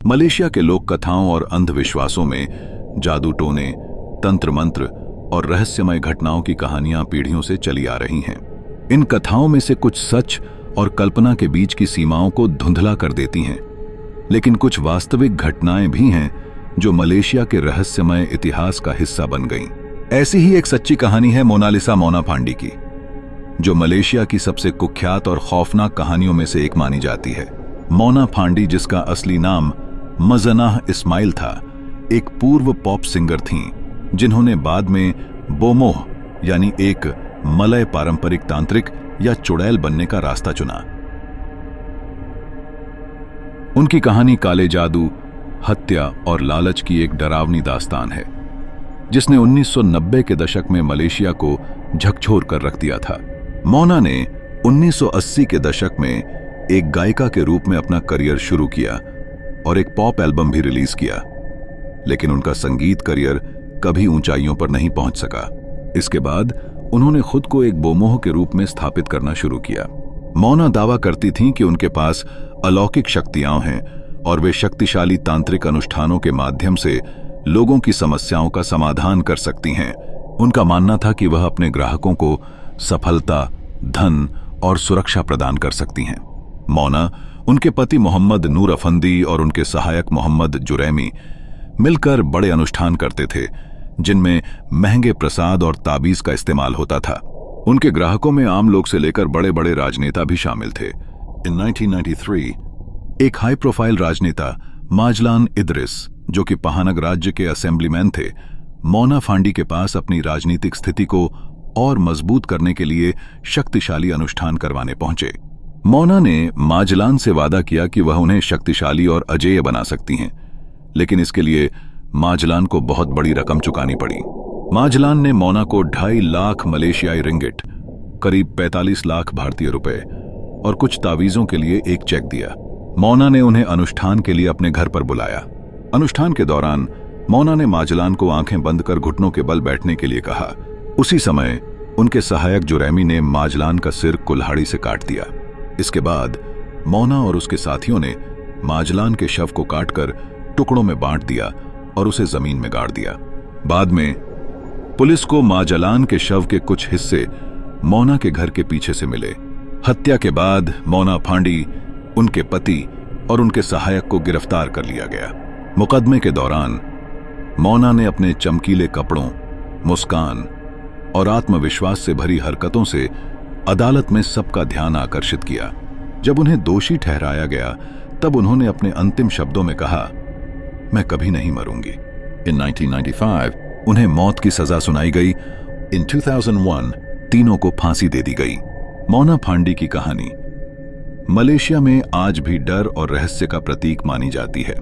Malaysia के लोक कथाओं और अंधविश्वासों में जादू टोने, तंत्र मंत्र और रहस्यमय घटनाओं की कहानियां पीढ़ियों से चली आ रही हैं। इन कथाओं में से कुछ सच और कल्पना के बीच की सीमाओं को धुंधला कर देती हैं, लेकिन कुछ वास्तविक घटनाएं भी हैं जो मलेशिया के रहस्यमय इतिहास का हिस्सा बन गईं। ऐसी ही एक सच्ची कहानी है मोनालिसा मोना फांडी की, जो मलेशिया की सबसे कुख्यात और खौफनाक कहानियों में से एक मानी जाती है। मोना फांडी, जिसका असली नाम मजनाह इस्माइल था, एक पूर्व पॉप सिंगर थीं, जिन्होंने बाद में बोमोह यानी एक मलय पारंपरिक तांत्रिक या चुड़ैल बनने का रास्ता चुना। उनकी कहानी काले जादू, हत्या और लालच की एक डरावनी दास्तान है, जिसने 1990 के दशक में मलेशिया को झकझोर कर रख दिया था। मोना ने 1980 के दशक में एक गायिका के रूप में अपना करियर शुरू किया और एक पॉप एल्बम भी रिलीज किया, लेकिन उनका संगीत करियर कभी ऊंचाइयों पर नहीं पहुंच सका। इसके बाद उन्होंने खुद को एक बोमोह के रूप में स्थापित करना शुरू किया। मोना दावा करती थीं कि उनके पास अलौकिक शक्तियां हैं और वे शक्तिशाली तांत्रिक अनुष्ठानों के माध्यम से लोगों की समस्याओं का समाधान कर सकती हैं। उनका मानना था कि वह अपने ग्राहकों को सफलता, धन और सुरक्षा प्रदान कर सकती हैं। मोना, उनके पति मोहम्मद नूर अफंदी और उनके सहायक मोहम्मद जुरैमी मिलकर बड़े अनुष्ठान करते थे, जिनमें महंगे प्रसाद और ताबीज का इस्तेमाल होता था। उनके ग्राहकों में आम लोग से लेकर बड़े बड़े राजनेता भी शामिल थे। इन 1993 एक हाई प्रोफाइल राजनेता माजलान इद्रिस, जो कि पहानग राज्य के असेंबलीमैन थे, मोना फांडी के पास अपनी राजनीतिक स्थिति को और मजबूत करने के लिए शक्तिशाली अनुष्ठान करवाने पहुंचे। मोना ने माजलान से वादा किया कि वह उन्हें शक्तिशाली और अजेय बना सकती हैं, लेकिन इसके लिए माजलान को बहुत बड़ी रकम चुकानी पड़ी। माजलान ने मोना को 2.5 लाख मलेशियाई रिंगिट, करीब 45 लाख भारतीय रुपए और कुछ तावीजों के लिए एक चेक दिया। मोना ने उन्हें अनुष्ठान के लिए अपने घर पर बुलाया। अनुष्ठान के दौरान मोना ने माजलान को आंखें बंद कर घुटनों के बल बैठने के लिए कहा। उसी समय उनके सहायक जुरैमी ने माजलान का सिर कुल्हाड़ी से काट दिया। इसके बाद मोना और उसके साथियों ने माजलान के शव को काटकर टुकड़ों में बांट दिया और उसे जमीन में गाड़ दिया। बाद में पुलिस को माजलान के शव के कुछ हिस्से मोना के घर के पीछे से मिले। हत्या के बाद मोना फांडी, उनके पति और उनके सहायक को गिरफ्तार कर लिया गया। मुकदमे के दौरान मोना ने अपने चमकीले कपड़ों, मुस्कान और आत्मविश्वास से भरी हरकतों से अदालत में सबका ध्यान आकर्षित किया। जब उन्हें दोषी ठहराया गया, तब उन्होंने अपने अंतिम शब्दों में कहा, मैं कभी नहीं मरूंगी। इन 1995 उन्हें मौत की सजा सुनाई गई। इन 2001 तीनों को फांसी दे दी गई। मोना फांडी की कहानी मलेशिया में आज भी डर और रहस्य का प्रतीक मानी जाती है।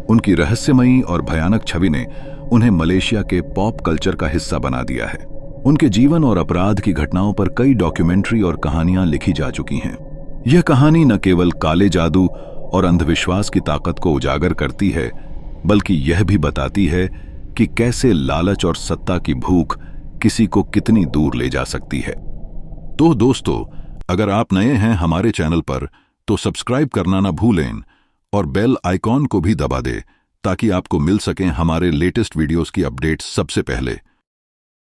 उनकी रहस्यमयी और भयानक छवि ने उन्हें मलेशिया के पॉप कल्चर का हिस्सा बना दिया है। उनके जीवन और अपराध की घटनाओं पर कई डॉक्यूमेंट्री और कहानियां लिखी जा चुकी हैं। यह कहानी न केवल काले जादू और अंधविश्वास की ताकत को उजागर करती है, बल्कि यह भी बताती है कि कैसे लालच और सत्ता की भूख किसी को कितनी दूर ले जा सकती है। तो दोस्तों, अगर आप नए हैं हमारे चैनल पर, तो सब्सक्राइब करना ना भूलें और बेल आइकॉन को भी दबा दें, ताकि आपको मिल सकें हमारे लेटेस्ट वीडियोस की अपडेट्स सबसे पहले।